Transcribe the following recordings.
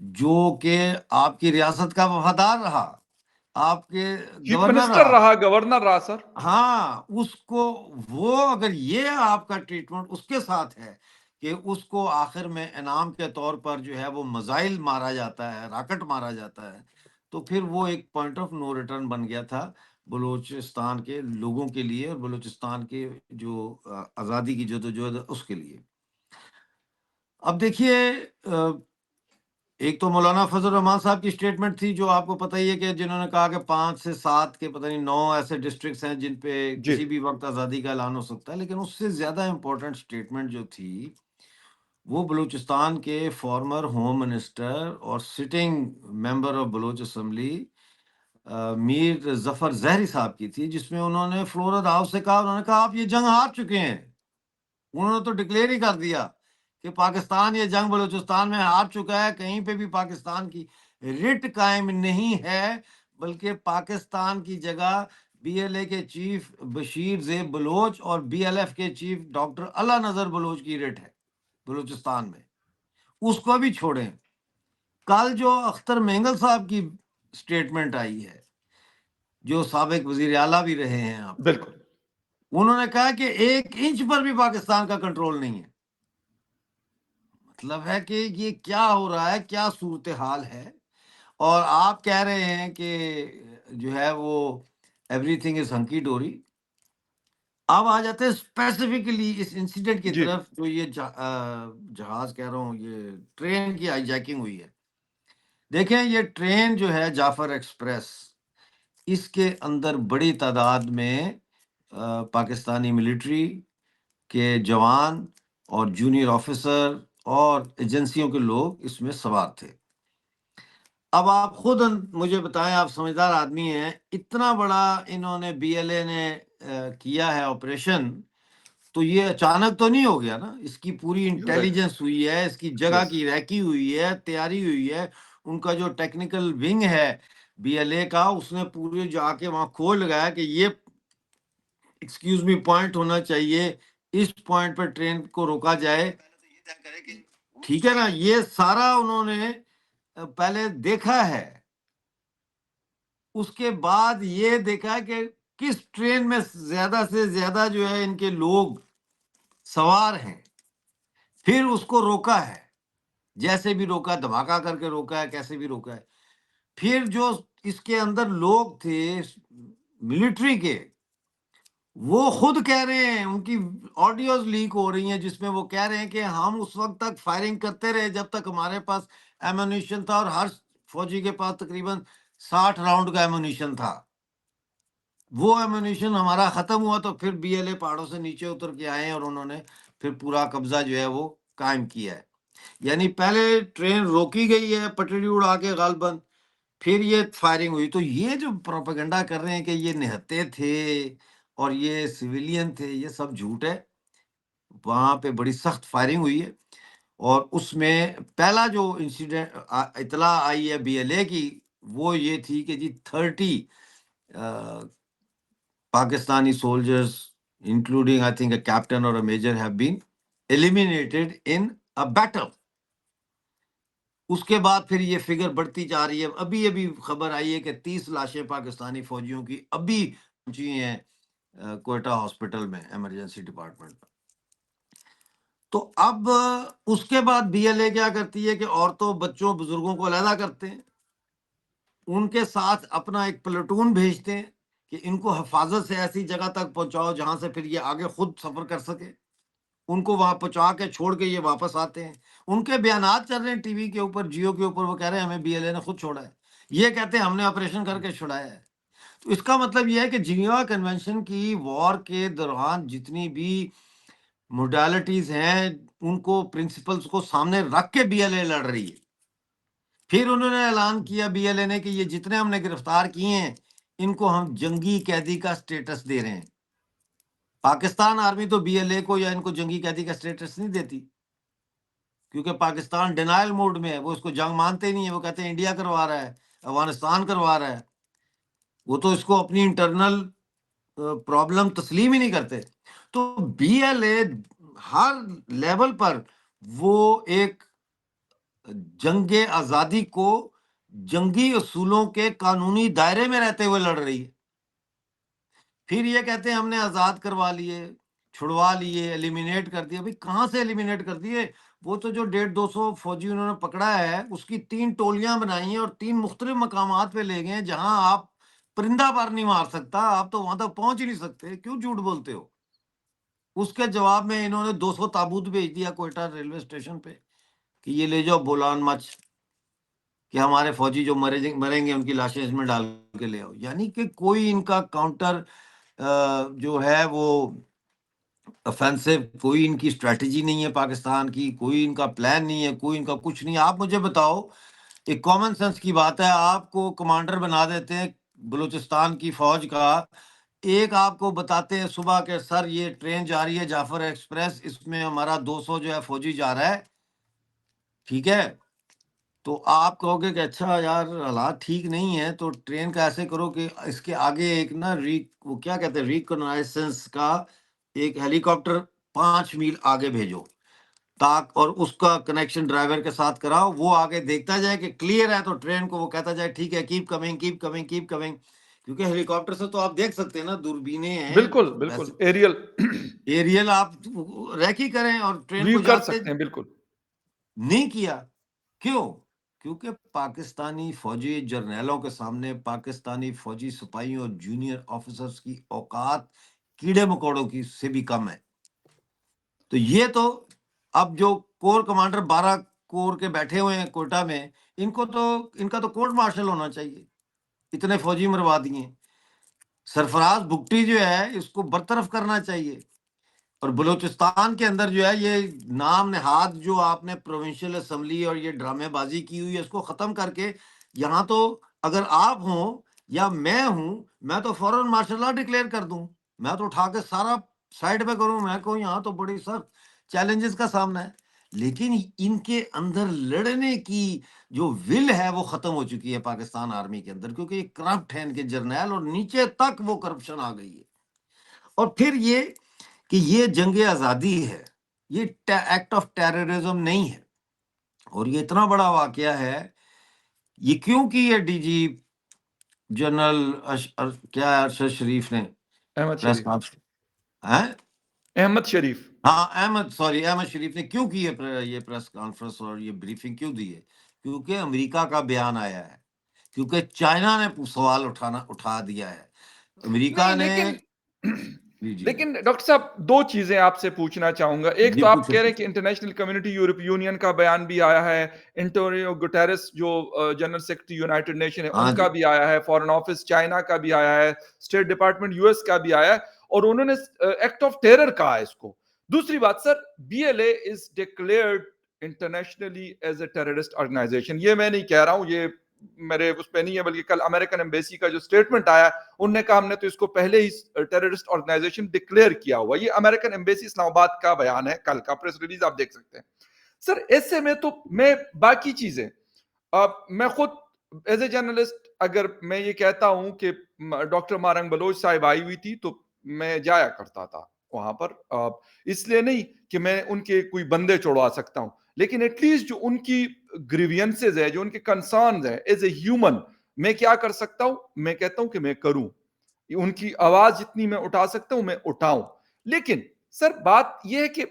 جو کہ آپ کی ریاست کا وفادار رہا، آپ کے چیف گورنر منسٹر رہا، رہا، گورنر رہا سر. ہاں اس کو، وہ اگر یہ آپ کا ٹریٹمنٹ اس کے ساتھ ہے کہ اس کو آخر میں انعام کے طور پر جو ہے وہ میزائل مارا جاتا ہے، راکٹ مارا جاتا ہے، تو پھر وہ ایک پوائنٹ آف نو ریٹرن بن گیا تھا بلوچستان کے لوگوں کے لیے، اور بلوچستان کے جو آزادی کی جدوجہد ہے اس کے لیے. اب دیکھیے، ایک تو مولانا فضل الرحمان صاحب کی سٹیٹمنٹ تھی، جو آپ کو پتہ ہی ہے کہ جنہوں نے کہا کہ 5 سے 7 کے پتہ نہیں 9 ایسے ڈسٹرکٹس ہیں جن پہ جی. کسی بھی وقت آزادی کا اعلان ہو سکتا ہے. لیکن اس سے زیادہ امپورٹنٹ سٹیٹمنٹ جو تھی وہ بلوچستان کے فارمر ہوم منسٹر اور sitting member of Baloch assembly Mir Zafar Zehri sahib کی تھی، جس میں انہوں نے فلور آف دا ہاؤس سے کہا، انہوں نے کہا آپ یہ جنگ ہار چکے ہیں. انہوں نے تو ڈکلیئر ہی کر دیا کہ پاکستان یہ جنگ بلوچستان میں ہار چکا ہے، کہیں پہ بھی پاکستان کی رٹ قائم نہیں ہے، بلکہ پاکستان کی جگہ بی ایل اے کے چیف بشیر زیب بلوچ اور بی ایل ایف کے چیف ڈاکٹر اللہ نظر بلوچ کی رٹ ہے بلوچستان میں. اس کو بھی چھوڑیں. کل جو اختر مینگل صاحب کی سٹیٹمنٹ آئی ہے، جو سابق وزیر اعلیٰ بھی رہے ہیں آپ کے، بالکل. انہوں نے کہا کہ 1 انچ پر بھی پاکستان کا کنٹرول نہیں ہے. مطلب ہے کہ یہ کیا ہو رہا ہے، کیا صورتحال ہے. اور آپ کہہ رہے ہیں کہ جو ہے وہ ایوری تھنگ از ہنکی ڈوری. اب آ جاتے ہیں اسپیسیفکلی اس انسیڈنٹ کی جی. طرف، جو یہ جہاز کہہ رہا ہوں، یہ ٹرین کی ہائی جیکنگ ہوئی ہے. دیکھیں یہ ٹرین جو ہے جعفر ایکسپریس، اس کے اندر بڑی تعداد میں پاکستانی ملٹری کے جوان اور جونیئر آفیسر اور ایجنسیوں کے لوگ اس میں سوار تھے. اب آپ خود مجھے بتائیں، آپ سمجھدار آدمی ہیں، اتنا بڑا انہوں نے بی ایل اے نے کیا ہے آپریشن، تو یہ اچانک تو نہیں ہو گیا نا. اس کی پوری You're right. انٹیلیجنس ہوئی ہے، اس کی جگہ Yes. کی ریکی ہوئی ہے، تیاری ہوئی ہے. ان کا جو ٹیکنیکل ونگ ہے بی ایل اے کا، اس نے پورے جا کے وہاں کھول لگایا کہ یہ ایکسکیوز می پوائنٹ ہونا چاہیے، اس پوائنٹ پر ٹرین کو روکا جائے. ٹھیک ہے نا، یہ سارا انہوں نے پہلے دیکھا ہے. اس کے بعد یہ دیکھا کہ کس ٹرین میں زیادہ سے زیادہ جو ہے ان کے لوگ سوار ہیں، پھر اس کو روکا ہے. جیسے بھی روکا، دھماکہ کر کے روکا ہے، کیسے بھی روکا ہے. پھر جو اس کے اندر لوگ تھے ملٹری کے، وہ خود کہہ رہے ہیں، ان کی آڈیوز لیک ہو رہی ہیں جس میں وہ کہہ رہے ہیں کہ ہم اس وقت تک فائرنگ کرتے رہے جب تک ہمارے پاس ایمونیشن تھا، اور ہر فوجی کے پاس تقریباً 60 راؤنڈ کا ایمونیشن تھا. وہ ایمونیشن ہمارا ختم ہوا تو پھر بی ایل اے پہاڑوں سے نیچے اتر کے آئے، اور انہوں نے پھر پورا قبضہ جو ہے وہ قائم کیا ہے. یعنی پہلے ٹرین روکی گئی ہے پٹڑی اڑا کے غالباً، پھر یہ فائرنگ ہوئی. تو یہ جو پروپیگنڈا کر رہے ہیں کہ یہ نہتے تھے اور یہ سویلین تھے، یہ سب جھوٹ ہے. وہاں پہ بڑی سخت فائرنگ ہوئی ہے، اور اس میں پہلا جو انسیڈنٹ اطلاع آئی ہے بی ایل اے کی، وہ یہ تھی کہ جی 30 Pakistani soldiers including I think a captain اور a major have been eliminated in a battle. اس کے بعد پھر یہ فگر بڑھتی جا رہی ہے. ابھی خبر آئی ہے کہ 30 لاشیں پاکستانی فوجیوں کی ابھی پہنچی ہیں کوئٹہ ہاسپٹل میں، ایمرجنسی ڈپارٹمنٹ میں. تو اب اس کے بعد بی ایل اے کیا کرتی ہے کہ عورتوں، بچوں، بزرگوں کو علیحدہ کرتے ہیں، ان کے ساتھ اپنا ایک پلٹون بھیجتے ہیں کہ ان کو حفاظت سے ایسی جگہ تک پہنچاؤ جہاں سے پھر یہ آگے خود سفر کر سکے. ان کو وہاں پہنچا کے چھوڑ کے یہ واپس آتے ہیں. ان کے بیانات چل رہے ہیں ٹی وی کے اوپر، جیو کے اوپر، وہ کہہ رہے ہیں ہمیں بی ایل اے نے خود چھوڑا ہے، یہ کہتے ہیں ہم نے آپریشن کر کے چھڑایا ہے. تو اس کا مطلب یہ ہے کہ جنیوا کنونشن کی وار کے دوران جتنی بھی موڈالٹیز ہیں، ان کو پرنسپلز کو سامنے رکھ کے بی ایل اے لڑ رہی ہے. پھر انہوں نے اعلان کیا بی ایل اے نے کہ یہ جتنے ہم نے گرفتار کیے ہیں ان کو ہم جنگی قیدی کا سٹیٹس دے رہے ہیں. پاکستان آرمی تو بی ایل اے کو یا ان کو جنگی قیدی کا سٹیٹس نہیں دیتی، کیونکہ پاکستان ڈینائل موڈ میں ہے. وہ اس کو جنگ مانتے نہیں ہیں، وہ کہتے ہیں انڈیا کروا رہا ہے، افغانستان کروا رہا ہے. وہ تو اس کو اپنی انٹرنل پرابلم تسلیم ہی نہیں کرتے. تو بی ایل اے ہر لیول پر وہ ایک جنگ آزادی کو جنگی اصولوں کے قانونی دائرے میں رہتے ہوئے لڑ رہی ہے. پھر یہ کہتے ہیں ہم نے آزاد کروا لیے، چھڑوا لیے، ایلیمینیٹ کر دیا. بھائی کہاں سے ایلیمینیٹ کر دیے؟ وہ تو جو 150-200 فوجی انہوں نے پکڑا ہے اس کی 3 ٹولیاں بنائی ہیں اور 3 مختلف مقامات پہ لے گئے ہیں جہاں آپ پرندہ پر نہیں مار سکتا، آپ تو وہاں تک پہنچ ہی نہیں سکتے. کیوں جھوٹ بولتے ہو؟ اس کے جواب میں انہوں نے 200 تابوت بھیج دیا کوئٹہ ریلوے اسٹیشن پہ کہ یہ لے جاؤ بولان مچ، کہ ہمارے فوجی جو مریں گے ان کی لاشیں اس میں ڈال کے لے آؤ. یعنی کہ کوئی ان کا کاؤنٹر جو ہے وہ افینسو، کوئی ان کی اسٹریٹجی نہیں ہے پاکستان کی، کوئی ان کا پلان نہیں ہے، کوئی ان کا کچھ نہیں ہے. آپ مجھے بتاؤ، ایک کامن سینس کی بات ہے، آپ کو کمانڈر بنا دیتے ہیں بلوچستان کی فوج کا، ایک آپ کو بتاتے ہیں صبح کے سر یہ ٹرین جا رہی ہے جعفر ایکسپریس، اس میں ہمارا 200 جو ہے فوجی جا رہا ہے، ٹھیک ہے، تو آپ کہو گے کہ اچھا یار حالات ٹھیک نہیں ہے، تو ٹرین کا ایسے کرو کہ اس کے آگے ایک نا وہ کیا کہتے ہیں ریکنائسنس کا ایک ہیلی کاپٹر 5 میل آگے بھیجو، اور اس کا کنیکشن ڈرائیور کے ساتھ کراؤ، وہ آگے دیکھتا جائے کہ کلیئر ہے تو ٹرین کو وہ کہتا جائے ٹھیک ہے keep coming keep coming keep coming. کیونکہ ہیلی کاپٹر سے تو آپ دیکھ سکتے ہیں نا، دوربینیں ہیں بالکل بالکل ویسے، ایریل ایریل آپ ریکی کریں اور ٹرین ویو کو کر جاتے سکتے ہیں بالکل. نہیں کیا. کیوں؟ کیونکہ پاکستانی فوجی جرنیلوں کے سامنے پاکستانی فوجی سپاہیوں اور جونیئر آفیسرز کی اوقات کیڑے مکوڑوں کی سے بھی کم ہے. تو یہ تو اب جو کور کمانڈر 12 کور کے بیٹھے ہوئے ہیں کوئٹہ میں، ان کا تو کورٹ مارشل ہونا چاہیے، اتنے فوجی مروا دیے. سرفراز بگٹی جو ہے اس کو برطرف کرنا چاہیے. اور بلوچستان کے اندر جو ہے یہ نام نہاد جو آپ نے پروونشل اسمبلی اور یہ ڈرامے بازی کی ہوئی ہے اس کو ختم کر کے، یہاں تو اگر آپ ہوں یا میں ہوں، میں تو فوراً مارشل لا ڈکلیئر کر دوں، میں تو اٹھا کے سارا سائڈ پہ کروں، میں کہوں یہاں تو بڑی سخت چیلنجز کا سامنا ہے. لیکن ان کے اندر لڑنے کی جو ول ہے وہ ختم ہو چکی ہے پاکستان آرمی کے اندر، کیونکہ یہ کرپٹ ہے ان کے جرنیل اور نیچے تک وہ کرپشن آ گئی ہے. اور پھر یہ کہ یہ جنگ آزادی ہے، یہ ایکٹ آف ٹیررزم نہیں ہے. اور یہ اتنا بڑا واقعہ ہے، یہ کیوں کی ہے ڈی جی جنرل کیا ارشد شریف نے احمد پریس شریف. کانفرنس، ہیں؟ احمد شریف. ہاں احمد شریف نے کیوں کی ہے یہ پریس کانفرنس اور یہ بریفنگ کیوں دی ہے؟ کیونکہ امریکہ کا بیان آیا ہے، کیونکہ چائنا نے سوال اٹھا دیا ہے، نہیں امریکہ نے. لیکن جی جی لیکن ڈاکٹر صاحب 2 چیزیں آپ سے پوچھنا چاہوں گا. ایک جی تو آپ پوچھو. کہہ رہے ہیں کہ انٹرنیشنل کمیونٹی، یورپ یونین کا بیان بھی آیا ہے، انٹونیو گٹیرس جو جنرل سیکرٹری یونائٹڈ نیشن ہے ان ہاں کا جی. بھی آیا ہے، فارن آفس چائنا کا بھی آیا ہے، اسٹیٹ ڈپارٹمنٹ یو ایس کا بھی آیا ہے، اور انہوں نے ایکٹ آف ٹیرر کہا ہے اس کو. دوسری بات sir, B L A is declared internationally as a terrorist organisation. یہ میں نہیں کہہ رہا ہوں، یہ میرے اس پہ نہیں ہے، بلکہ کل امریکن ایمبیسی کا جو اسٹیٹمنٹ آیا انہوں نے کہا ہم نے تو اس کو پہلے ہی ٹیررسٹ آرگنائزیشن ڈکلیئر کیا ہوا. یہ امریکن ایمبیسی اسلام آباد کا بیان ہے، کل کا پریس ریلیز آپ دیکھ سکتے ہیں. سر ایسے میں تو میں باقی چیزیں میں خود ایز اے جرنلسٹ اگر میں یہ کہتا ہوں کہ ڈاکٹر مارنگ بلوچ صاحب آئی ہوئی تھی تو میں جایا کرتا تھا وہاں پر، اس لیے نہیں کہ میں ان کے کوئی بندے چھوڑوا سکتا ہوں، لیکن ایٹ لیسٹ جو ان کی گریوینسز ہے، جو ان کے کنسرنز ہیں، ایز اے ہیومن میں کیا کر سکتا ہوں؟ میں کہتا ہوں کہ میں کروں، ان کی آواز جتنی میں اٹھا سکتا ہوں میں اٹھاؤں. لیکن سر بات یہ ہے کہ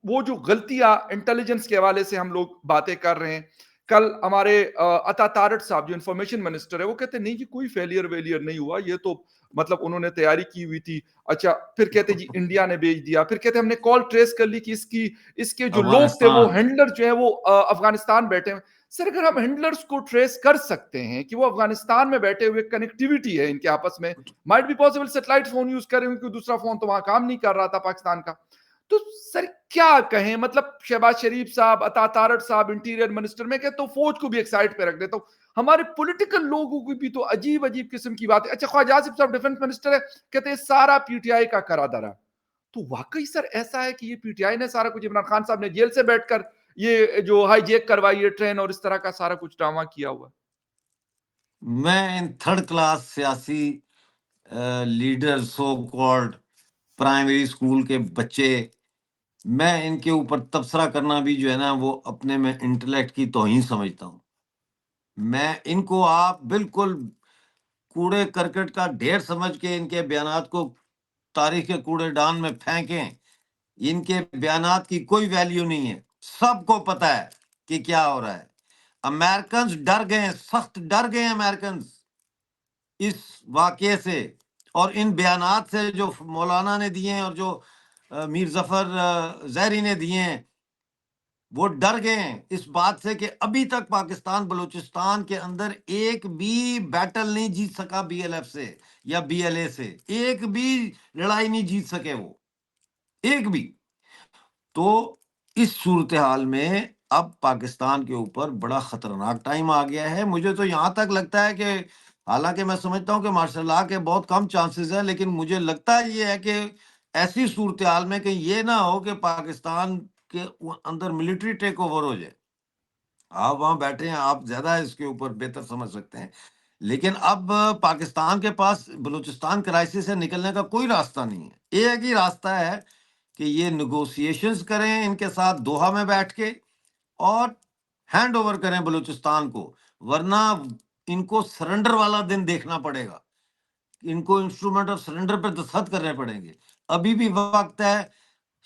وہ جو غلطیاں انٹیلیجنس کے حوالے سے ہم لوگ باتیں کر رہے ہیں، کل ہمارے عطا تارٹ صاحب جو انفارمیشن منسٹر ہے وہ کہتے ہیں نہیں جی کوئی فیلئر ویلئر نہیں ہوا، یہ تو مطلب انہوں نے تیاری کی ہوئی تھی. اچھا پھر کہتے جی انڈیا نے بھیج دیا، پھر کہتے ہم نے کال ٹریس کر لی کہ اس کے جو لوگ تھے وہ افغانستان. ہینڈلر جو ہے وہ افغانستان بیٹھے ہیں. سر اگر ہم ہینڈلرز کو ٹریس کر سکتے ہیں کہ وہ افغانستان میں بیٹھے ہوئے، کنیکٹیویٹی ہے ان کے آپس میں، might be possible satellite phone use کر رہے ہوں کیونکہ دوسرا فون تو وہاں کام نہیں کر رہا تھا پاکستان کا. تو سر کیا کہیں، مطلب شہباز شریف صاحب، عطا تارٹ صاحب انٹیریئر منسٹر، میں کہتا ہوں فوج کو بھی ایک سائڈ پہ رکھ دیتا ہوں، ہمارے پولیٹیکل لوگوں کی بھی تو عجیب عجیب قسم کی بات ہے. اچھا خواجہ آصف صاحب ڈیفنس منسٹر ہے، کہتے ہیں سارا پی ٹی آئی کا کرا دھرا. تو واقعی سر ایسا ہے کہ یہ پی ٹی آئی نے سارا کچھ، عمران خان صاحب نے جیل سے بیٹھ کر یہ جو ہائی جیک کروائی ہے ٹرین اور اس طرح کا سارا کچھ ڈرامہ کیا ہوا؟ میں ان 3rd کلاس سیاسی leader so called primary school کے بچے میں ان کے اوپر تبصرہ کرنا بھی جو ہے نا وہ اپنے میں انٹلیکٹ کی توہین سمجھتا ہوں. میں ان کو آپ بالکل کوڑے کرکٹ کا ڈھیر سمجھ کے ان کے بیانات کو تاریخ کے کوڑے دان میں پھینکیں. ان کے بیانات کی کوئی ویلیو نہیں ہے. سب کو پتا ہے کہ کیا ہو رہا ہے. امریکنز ڈر گئے، سخت ڈر گئے امریکنز اس واقعے سے اور ان بیانات سے جو مولانا نے دیے ہیں اور جو میر ظفر زہری نے دیے ہیں. وہ ڈر گئے ہیں اس بات سے کہ ابھی تک پاکستان بلوچستان کے اندر ایک بھی بیٹل نہیں جیت سکا بی ایل ایف سے یا بی ایل اے سے. ایک بھی لڑائی نہیں جیت سکے وہ، ایک بھی. تو اس صورتحال میں اب پاکستان کے اوپر بڑا خطرناک ٹائم آ گیا ہے. مجھے تو یہاں تک لگتا ہے کہ حالانکہ میں سمجھتا ہوں کہ ماشاء اللہ کے بہت کم چانسز ہیں، لیکن مجھے لگتا یہ ہے کہ ایسی صورتحال میں کہ یہ نہ ہو کہ پاکستان کے اندر ملٹری ٹیک اوور ہو جائے. آپ وہاں بیٹھے ہیں، آپ زیادہ اس کے اوپر بہتر سمجھ سکتے ہیں. لیکن اب پاکستان کے پاس بلوچستان کرائسس سے نکلنے کا کوئی راستہ نہیں ہے. ایک ہی راستہ ہے کہ یہ نیگوسیشنز کریں ان کے ساتھ دوحہ میں بیٹھ کے اور ہینڈ اوور کریں بلوچستان کو، ورنہ ان کو سرنڈر والا دن دیکھنا پڑے گا. ان کو انسٹرومنٹ آف سرنڈر پہ دستخط کرنے پڑیں گے. ابھی بھی وقت ہے.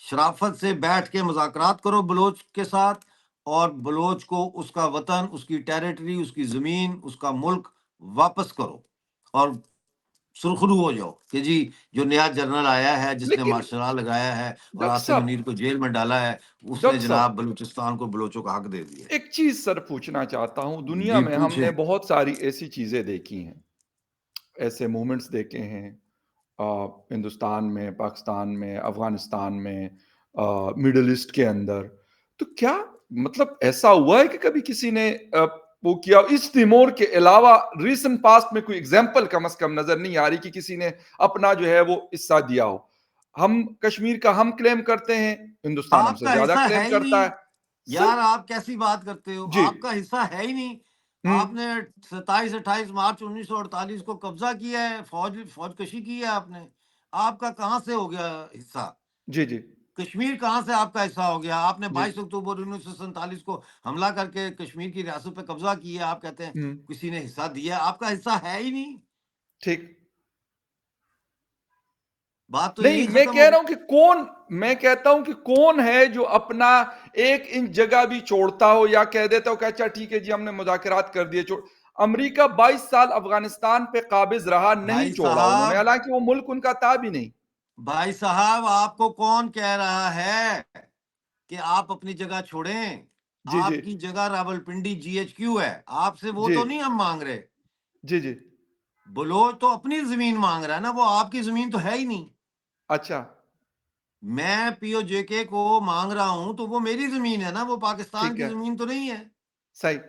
شرافت سے بیٹھ کے مذاکرات کرو بلوچ کے ساتھ، اور بلوچ کو اس کا وطن، اس کی ٹیریٹری، اس کی زمین، اس کا ملک واپس کرو، اور سرخرو ہو جاؤ کہ جی جو نیا جنرل آیا ہے جس نے لیکن مارشل لا لگایا ہے اور ڈاکٹر آصف صاحب منیر کو جیل میں ڈالا ہے، اس نے ڈاکٹر صاحب جناب بلوچستان کو بلوچوں کا حق دے دیا ہے. ایک چیز سر پوچھنا چاہتا ہوں. دنیا جی میں ہم پوچھیں. نے بہت ساری ایسی چیزیں دیکھی ہیں، ایسے مومنٹس دیکھے ہیں، ہندوستان میں، پاکستان میں، افغانستان میں، مڈل ایسٹ کے اندر. تو کیا مطلب ایسا ہوا ہے کہ کبھی کسی نے وہ کیا اس تیمور کے علاوہ ریسنٹ پاسٹ میں کوئی ایگزامپل کم از کم نظر نہیں آ رہی کہ کسی نے اپنا جو ہے وہ حصہ دیا ہو؟ ہم کشمیر کا ہم کلیم کرتے ہیں، ہندوستان ہم آپ سے کا زیادہ حصہ ہے کلیم ہی کرتا ہے. نہیں سر یار، آپ کیسی بات کرتے ہو؟ جی آپ کا حصہ ہے ہی نہیں. ہوں آپ نے 27-28 مارچ 1948 کو قبضہ کیا ہے، فوج کشی کی ہے آپ نے. آپ کا کہاں سے ہو گیا حصہ؟ جی جی کشمیر کہاں سے آپ کا حصہ ہو گیا؟ آپ نے جی 22 اکتوبر 1947 کو حملہ کر کے کشمیر کی ریاست پہ قبضہ کیا. آپ کہتے ہیں ہوں کسی نے حصہ دیا ہے. آپ کا حصہ ہے ہی نہیں. ٹھیک. بات تو نہیں یہی میں ختم کہہ ہو رہا گئی. ہوں کہ میں کہتا ہوں کہ کون ہے جو اپنا 1 انچ جگہ بھی چھوڑتا ہو یا کہہ دیتا ہو کہ اچھا ٹھیک ہے جی ہم نے مذاکرات کر دیے. امریکہ 22 سال افغانستان پہ قابض رہا، نہیں بھائی چھوڑا انہوں نے، صاحب حالانکہ وہ ملک ان کا تھا بھی نہیں. بھائی صاحب آپ کو کون کہہ رہا ہے کہ آپ اپنی جگہ چھوڑیں؟ جی جی آپ کی جگہ راولپنڈی جی ایچ کیو ہے. آپ سے وہ جی تو نہیں ہم مانگ رہے. جی جی بلوچ تو اپنی زمین مانگ رہا ہے نا، وہ آپ کی زمین تو ہے ہی نہیں. اچھا میں پی او جے کے کو مانگ رہا ہوں تو وہ میری زمین ہے نا، وہ پاکستان ٹھیک کی ہے زمین تو نہیں ہے. صحیح.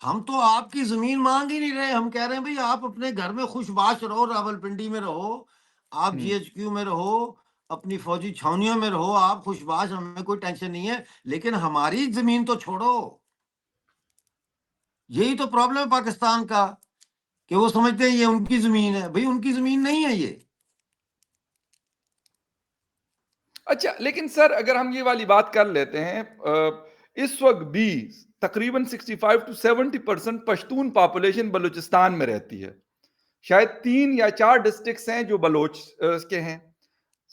ہم تو آپ کی زمین مانگ ہی نہیں رہے. ہم کہہ رہے ہیں بھئی آپ اپنے گھر میں خوش باش رہو، راولپنڈی میں رہو، آپ جی ہوں ایچ کیو میں رہو، اپنی فوجی چھاونیوں میں رہو، آپ خوش باش، ہمیں کوئی ٹینشن نہیں ہے، لیکن ہماری زمین تو چھوڑو. یہی تو پرابلم ہے پاکستان کا کہ وہ سمجھتے ہیں یہ ان کی زمین ہے. بھئی ان کی زمین نہیں ہے یہ. اچھا لیکن سر اگر ہم یہ والی بات کر لیتے ہیں، اس وقت بھی تقریباً 65 to 70% پشتون پاپولیشن بلوچستان میں رہتی ہے. شاید 3 یا 4 ڈسٹرکٹس ہیں جو بلوچ کے ہیں.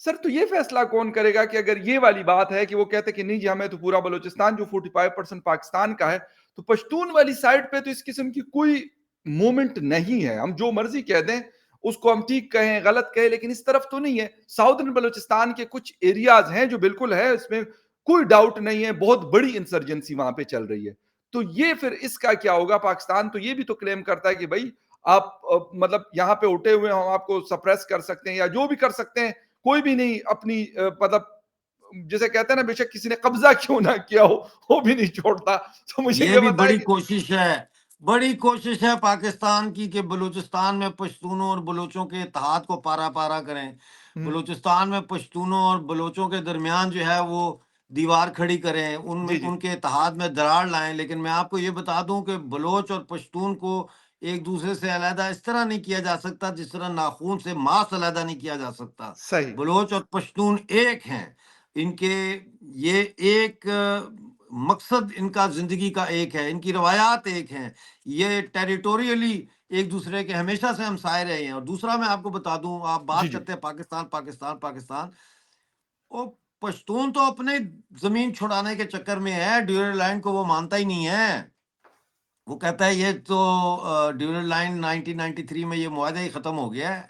سر تو یہ فیصلہ کون کرے گا کہ اگر یہ والی بات ہے کہ وہ کہتے کہ نہیں جی ہمیں تو پورا بلوچستان جو 45% پاکستان کا ہے، تو پشتون والی سائڈ پہ تو اس قسم کی کوئی مومنٹ نہیں ہے. ہم جو مرضی کہہ دیں اس کو ہم ٹھیک کہیں غلط کہیں، لیکن اس طرف تو نہیں ہے. ساؤدرن بلوچستان کے کچھ ایریاز ہیں جو بالکل ہے، اس میں کوئی ڈاؤٹ نہیں ہے، بہت بڑی انسرجنسی وہاں پہ چل رہی ہے. تو یہ پھر اس کا کیا ہوگا؟ پاکستان تو یہ بھی تو کلیم کرتا ہے کہ بھائی آپ مطلب یہاں پہ اٹھے ہوئے ہم آپ کو سپریس کر سکتے ہیں یا جو بھی کر سکتے ہیں، کوئی بھی نہیں اپنی مطلب جسے کہتے ہیں نا بے شک کسی نے قبضہ کیوں نہ کیا ہو وہ بھی نہیں چھوڑتا. تو مجھے یہ یہ بھی بتائے بڑی کہ کوشش ہے، بڑی کوشش ہے پاکستان کی کہ بلوچستان میں پشتونوں اور بلوچوں کے اتحاد کو پارا پارا کریں. بلوچستان میں پشتونوں اور بلوچوں کے درمیان جو ہے وہ دیوار کھڑی کریں، ان میں جی جی ان کے اتحاد میں دراڑ لائیں. لیکن میں آپ کو یہ بتا دوں کہ بلوچ اور پشتون کو ایک دوسرے سے علیحدہ اس طرح نہیں کیا جا سکتا جس طرح ناخون سے ماس علیحدہ نہیں کیا جا سکتا. صحیح بلوچ اور پشتون ایک ہیں. ان کے یہ ایک مقصد ان کا زندگی کا ایک ہے، ان کی روایات ایک ہیں، یہ ٹیریٹوریلی ایک دوسرے کے ہمیشہ سے ہمسائے رہے ہیں۔ اور دوسرا میں آپ کو بتا دوں، آپ جی، بات جی۔ کرتے ہیں پاکستان پاکستان پاکستان، وہ پشتون تو اپنے زمین چھڑانے کے چکر میں ہے، ڈیورل لائن کو وہ مانتا ہی نہیں ہے۔ وہ کہتا ہے یہ تو ڈیورل لائن 1993 میں یہ معاہدہ ہی ختم ہو گیا ہے۔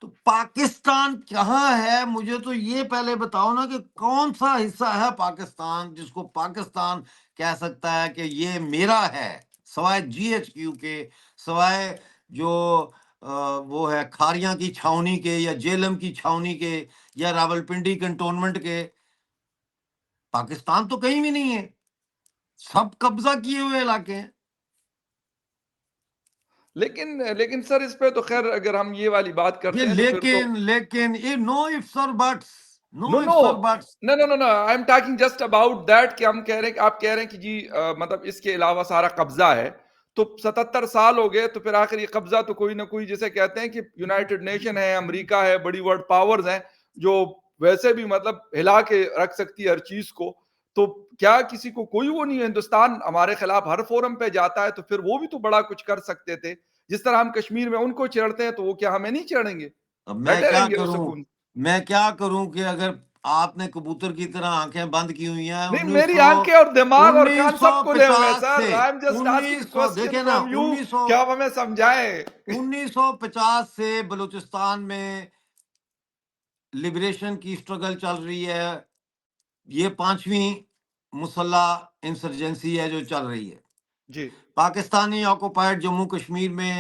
تو پاکستان کہاں ہے؟ مجھے تو یہ پہلے بتاؤ نا کہ کون سا حصہ ہے پاکستان جس کو پاکستان کہہ سکتا ہے کہ یہ میرا ہے، سوائے جی ایچ کیو کے، سوائے جو وہ ہے کھاریاں کی چھاونی کے یا جیلم کی چھاونی کے یا راولپنڈی کنٹونمنٹ کے۔ پاکستان تو کہیں بھی نہیں ہے، سب قبضہ کیے ہوئے علاقے ہیں۔ لیکن سر اس پہ تو خیر اگر ہم یہ والی بات یہ کرتے ہیں تو پھر تو لیکن یہ نو ifs اور buts, no no no ifs اور buts. No no no no I am talking just about that کہ ہم کہہ رہے ہیں کہ آپ کہہ رہے ہیں کہ جی مطلب اس کے علاوہ سارا قبضہ ہے، تو 77 سال ہو گئے، تو پھر آخر یہ قبضہ تو کوئی نہ کوئی، جسے کہتے ہیں کہ یونائٹڈ نیشن ہے، امریکہ ہے، بڑی ورلڈ پاورز ہیں جو ویسے بھی مطلب ہلا کے رکھ سکتی ہے ہر چیز کو، تو کیا کسی کو کوئی وہ نہیں ہے؟ ہندوستان ہمارے خلاف ہر فورم پہ جاتا ہے، تو پھر وہ بھی تو بڑا کچھ کر سکتے تھے، جس طرح ہم کشمیر میں ان کو چھیڑتے ہیں تو وہ کیا ہمیں نہیں چھیڑیں گے؟ اب بیٹھے رہیں گے وہ سکون؟ میں کیا کروں کہ اگر آپ نے کبوتر کی طرح آنکھیں بند کی ہوئی ہیں نہیں، میری آنکھیں اور دماغ اور کان انیس سو سب کھلے ہوئے ہیں پچاس سر. سے آئی ایم جسٹ آسکنگ انیس سو کوسچن دیکھیں نا فرام یو کہ آپ ہمیں سمجھائیں. 1950 سے بلوچستان میں لبریشن کی سٹرگل چل رہی ہے، یہ 5ویں مسلح انسرجنسی ہے جو چل رہی ہے جی پاکستانی آکوپائڈ جموں کشمیر میں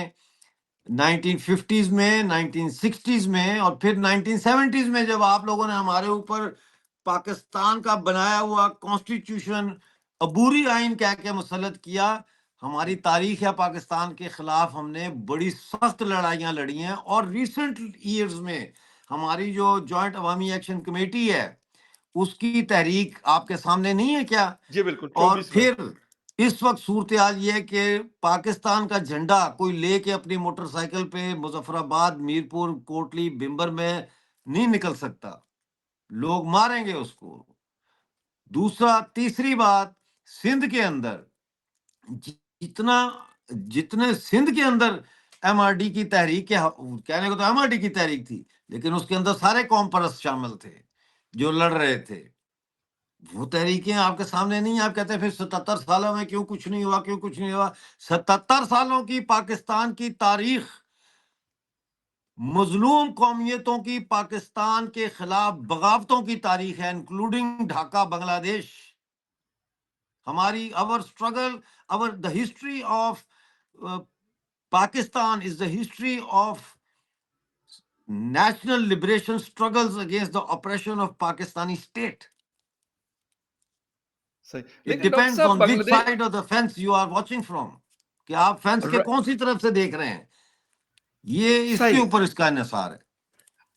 1950s میں، 1960s میں، اور پھر 1970s میں جب آپ لوگوں نے ہمارے اوپر پاکستان کا بنایا ہوا کانسٹیٹیوشن عبوری آئین کہہ کے مسلط کیا۔ ہماری تاریخ ہے پاکستان کے خلاف ہم نے بڑی سخت لڑائیاں لڑی ہیں، اور ریسنٹ ایئرز میں ہماری جو جوائنٹ عوامی ایکشن کمیٹی ہے اس کی تحریک آپ کے سامنے نہیں ہے کیا؟ جی بالکل، اور 24 میں. پھر اس وقت صورتحال یہ ہے کہ پاکستان کا جھنڈا کوئی لے کے اپنی موٹر سائیکل پہ مظفر آباد، میرپور، کوٹلی، بمبر میں نہیں نکل سکتا، لوگ ماریں گے اس کو۔ تیسری بات، سندھ کے اندر جتنا جتنے سندھ کے اندر ایم آر ڈی کی تحریک کے کہنے کو تو ایم آر ڈی کی تحریک تھی، لیکن اس کے اندر سارے قوم پرست شامل تھے جو لڑ رہے تھے۔ وہ تحریکیں آپ کے سامنے نہیں ہیں۔ آپ کہتے ہیں پھر 77 سالوں میں کیوں کچھ نہیں ہوا، کیوں کچھ نہیں ہوا؟ 77 سالوں کی پاکستان کی تاریخ، مظلوم قومیتوں کی پاکستان کے خلاف بغاوتوں کی تاریخ ہے، انکلوڈنگ ڈھاکہ، بنگلہ دیش۔ ہماری the history of Pakistan is the history of national liberation struggles against the operation of Pakistani state. صحیح. It لیکن ڈاکٹر depends صاحب on بنگلہ which دیش side of the fence you are watching from، کہ آپ فینس کے کون سی طرف سے دیکھ رہے ہیں، یہ اس کے صحیح. اوپر اس کا انحصار ہے۔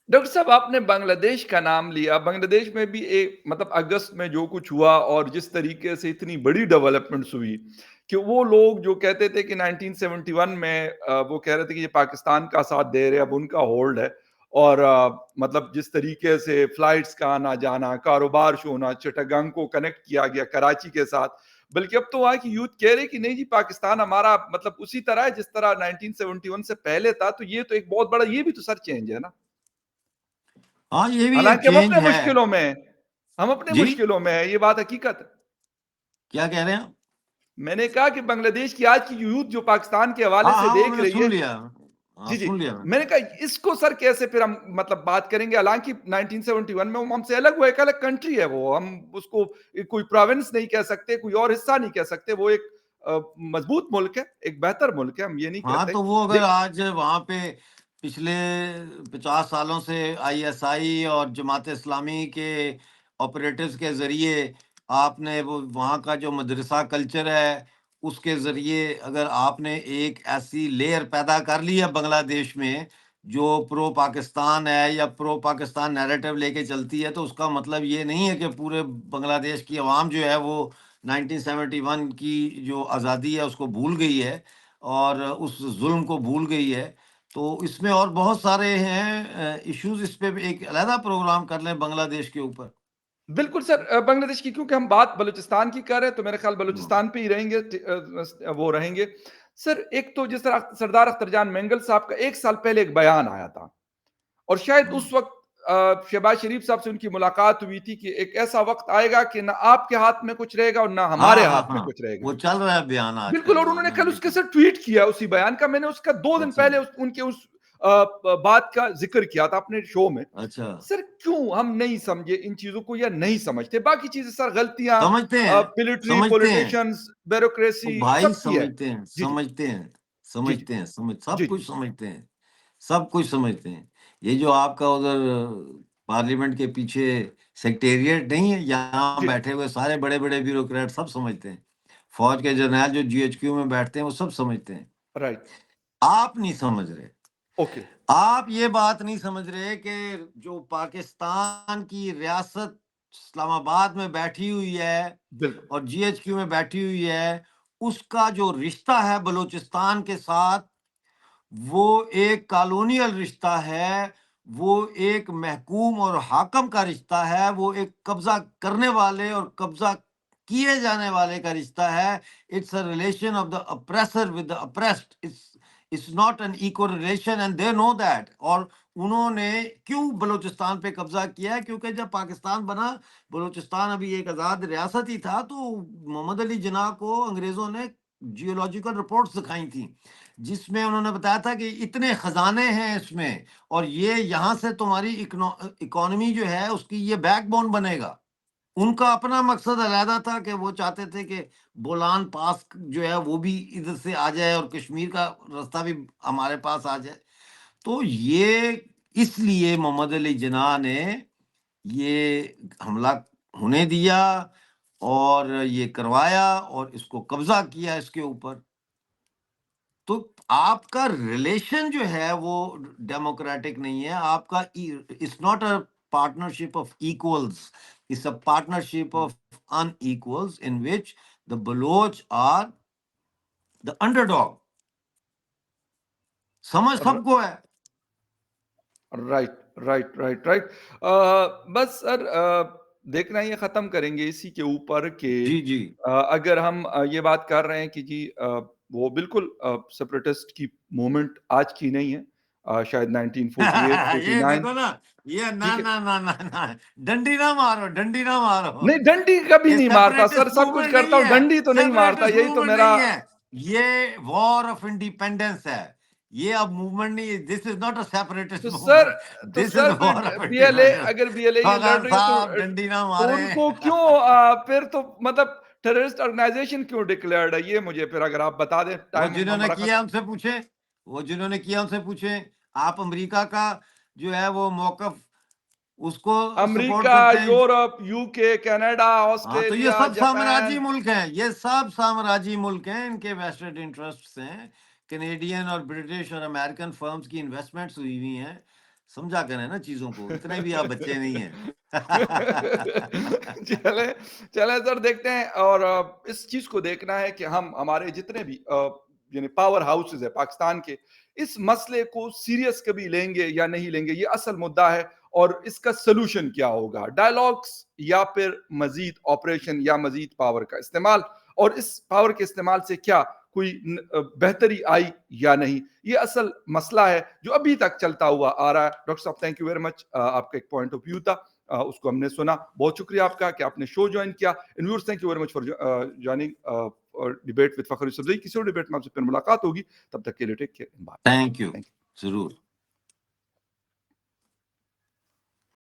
ڈاکٹر صاحب آپ نے بنگلہ دیش کا نام لیا، بنگلہ دیش میں بھی ایک مطلب اگست میں جو کچھ ہوا اور جس طریقے سے اتنی بڑی ڈیولپمنٹس ہوئی کہ وہ لوگ جو کہتے تھے کہ 1971 میں وہ کہہ رہے تھے کہ یہ پاکستان کا ساتھ دے رہے، اب ان کا ہولڈ ہے، اور مطلب جس طریقے سے فلائٹس کا آنا جانا، کاروبار شو ہونا، چٹاگانگ کو کنیکٹ کیا گیا کراچی کے ساتھ، بلکہ اب تو وہاں کی یوتھ کہہ رہے کہ نہیں جی پاکستان ہمارا مطلب اسی طرح ہے جس طرح 1971 سے پہلے تھا، تو یہ تو ایک بہت بڑا، یہ بھی تو سر چینج ہے نا. ہاں یہ بھی ایک حالانکہ ہم چینج اپنے ہے۔ مشکلوں میں ہیں، ہم اپنے جی مشکلوں میں ہیں، یہ بات حقیقت ہے. کیا کہہ رہے ہیں؟ میں نے کہا کہ بنگلہ دیش کی آج کی یوتھ جو پاکستان کے حوالے ہاں سے ہاں وہ دیکھ میں نے رہی سن ہے. لیا، ہاں جی جی، سن لیا میں نے۔ میں نے کہا اس کو سر کیسے پھر ہم مطلب بات کریں گے، حالانکہ 1971 میں وہ ہم سے الگ ہوا، ایک الگ کنٹری ہے وہ، ہم اس کو کوئی پروونس نہیں کہہ سکتے، کوئی اور حصہ نہیں کہہ سکتے، وہ ایک مضبوط ملک ہے، ایک بہتر ملک ہے، ہم یہ نہیں ہاں کہتے. تو وہ اگر آج وہاں پہ پچھلے 50 سالوں سے آئی ایس آئی اور جماعت اسلامی کے آپریٹرز کے ذریعے آپ نے وہ وہاں کا جو مدرسہ کلچر ہے اس کے ذریعے اگر آپ نے ایک ایسی لیئر پیدا کر لی ہے بنگلہ دیش میں جو پرو پاکستان ہے یا پرو پاکستان نیریٹو لے کے چلتی ہے، تو اس کا مطلب یہ نہیں ہے کہ پورے بنگلہ دیش کی عوام جو ہے وہ 1971 کی جو آزادی ہے اس کو بھول گئی ہے اور اس ظلم کو بھول گئی ہے۔ تو اس میں اور بہت سارے ہیں ایشوز، اس پہ بھی ایک علیحدہ پروگرام کر لیں بنگلہ دیش کے اوپر۔ بالکل سر، بنگلہ دیش کی کیونکہ ہم بات بلوچستان کی کر رہے ہیں تو میرے خیال ہاں، بلوچستان پہ ہی رہیں گے، وہ رہیں گے سر۔ ایک تو جس طرح سردار اختر جان مینگل صاحب کا 1 سال پہلے ایک بیان آیا تھا، اور شاید ہاں، اس وقت شہباز شریف صاحب سے ان کی ملاقات ہوئی تھی کہ ایک ایسا وقت آئے گا کہ نہ آپ کے ہاتھ میں کچھ رہے گا اور نہ ہاں، ہمارے ہاں، ہاتھ میں ہاں، کچھ رہے گا۔ وہ چل رہا ہے بیان آج بالکل، کل، اور انہوں ہاں نے میں کل نے اس کے دیکھا۔ ساتھ ٹویٹ کیا اسی بیان کا، میں نے اس کا 2 دن اچھا، پہلے ان کے اس بات کا ذکر کیا تھا اپنے شو میں۔ اچھا، سر کیوں ہم نہیں سمجھے ان چیزوں کو یا نہیں سمجھتے؟ باقی چیزیں سر غلطیاں سمجھتے ہیں، ملٹری، سمجھتے ہیں، پولیٹیشنز، بیوروکریسی بھائی سب کی ہے۔ سمجھتے ہیں، جی جی سمجھتے ہیں، جی جی سمجھتے ہیں، سب جی جی کچھ سمجھتے ہیں، سب کچھ سمجھتے ہیں۔ یہ جو آپ کا ادھر پارلیمنٹ کے پیچھے سیکٹریٹ نہیں ہے، یہاں جی بیٹھے ہوئے سارے بڑے بڑے بیوروکریٹ سب سمجھتے ہیں، فوج کے جرنیل جو جی ایچ کیو میں بیٹھتے ہیں وہ سب سمجھتے ہیں۔ رائٹ، آپ نہیں سمجھ رہے، اوکے، آپ یہ بات نہیں سمجھ رہے کہ جو پاکستان کی ریاست اسلام آباد میں بیٹھی ہوئی ہے بالکل اور جی ایچ کیو میں بیٹھی ہوئی ہے، اس کا جو رشتہ ہے بلوچستان کے ساتھ، وہ ایک کالونیل رشتہ ہے، وہ ایک محکوم اور حاکم کا رشتہ ہے، وہ ایک قبضہ کرنے والے اور قبضہ کیے جانے والے کا رشتہ ہے۔ It's a relation of the appraiser with the appraised, it's not an equal relation and they know that. اور انہوں نے کیوں بلوچستان پہ قبضہ کیا ہے؟ کیونکہ جب پاکستان بنا، بلوچستان ابھی ایک آزاد ریاست ہی تھا، تو محمد علی جناح کو انگریزوں نے جیولوجیکل رپورٹس دکھائی تھیں، جس میں انہوں نے بتایا تھا کہ اتنے خزانے ہیں اس میں، اور یہ یہاں سے تمہاری اکانومی جو ہے اس کی یہ بیک بون بنے گا۔ ان کا اپنا مقصد علیحدہ تھا کہ وہ چاہتے تھے کہ بولان پاس جو ہے وہ بھی ادھر سے آ جائے اور کشمیر کا راستہ بھی ہمارے پاس آ جائے۔ تو یہ اس لیے محمد علی جناح نے یہ حملہ ہونے دیا اور یہ کروایا اور اس کو قبضہ کیا اس کے اوپر۔ تو آپ کا ریلیشن جو ہے وہ ڈیموکریٹک نہیں ہے، آپ کا it's not a partnership of equals, it's a partnership of unequals in which the Baloch are the underdog. سمجھ سب کو ہے۔ رائٹ رائٹ رائٹ رائٹ، بس سر دیکھنا یہ ختم کریں گے اسی کے اوپر کہ جی جی، اگر ہم یہ بات کر رہے ہیں کہ جی وہ بالکل سپریٹسٹ کی موومنٹ آج کی نہیں ہے، شاید 1948 یہ 49، دیکھو نا، یہ نہ ٹھیک ہے، نہ نہ نہ نہ، ڈنڈی نہ مارو، ڈنڈی نہ مارو، نہیں ڈنڈی کبھی یہ نہیں مارتا سر، سیپریٹسٹ سب کچھ موومنٹ کرتا نہیں ہوں، ہے، ڈنڈی تو نہیں مارتا، سیپریٹسٹ یہی تو موومنٹ میرا۔ نہیں ہے، یہ وار آف انڈیپینڈنس ہے، یہ اب موومنٹ نہیں ہے، دس از ناٹ اے سیپریٹسٹ تو سر موومنٹ، تو دس از سر وار پھر of B L a, independence. اگر بی ایل اے یہ لڑ فخر رہی ہے صاحب ڈنڈی نہ تو مارے۔ ان کو کیوں پھر تو مطلب ٹیررسٹ آرگنائزیشن کیوں ڈکلیئرڈ ہے؟ یہ مجھے پھر اگر آپ بتا دیں، وہ ٹائم جنہوں نے ہمارا کیا ختم۔ ان سے پوچھیں، وہ جنہوں نے کیا ان سے پوچھیں۔ آپ امریکہ کا جو ہے وہ موقف اس کو سپورٹ امریکہ، کرتے ہیں؟ یورپ، یو کے، کینیڈا، ہاں، تو یہ آسٹریلیا، سب سامراجی جاپان۔ ملک ہیں، یہ سب سامراجی ملک ہیں، ان کے ویسٹڈ انٹرسٹس ہیں، کینیڈین اور برٹش اور امریکن فرمز کی انویسٹمنٹس ہوئی ہوئی ہیں۔ سمجھا کریں نا چیزوں کو، اتنے بھی آپ بچے نہیں ہیں۔ چلے چلے سر، دیکھتے ہیں، اور اس چیز کو دیکھنا ہے کہ ہم ہمارے جتنے بھی یعنی پاور ہاؤسز ہے پاکستان کے، اس مسئلے کو سیریس کبھی لیں گے یا نہیں لیں گے، یہ اصل مدعا ہے، اور اس کا سلوشن کیا ہوگا، ڈائلاگس یا پھر مزید آپریشن یا مزید پاور کا استعمال، اور اس پاور کے استعمال سے کیا کوئی بہتری آئی یا نہیں، یہ اصل مسئلہ ہے جو ابھی تک چلتا ہوا آ رہا ہے۔ ڈاکٹر صاحب تھینک یو ویری مچ، آپ کا ایک پوائنٹ آف ویو تھا، اس کو ہم نے سنا، بہت شکریہ آپ کا کہ آپ نے شو جوائن کیا۔ And viewers thank you very much for joining debate with فخر یوسف زئی۔ کسی اور ڈیبیٹ میں آپ سے پھر ملاقات ہوگی، تب تک کے لیے take care, bye. Thank you, thank you. ضرور۔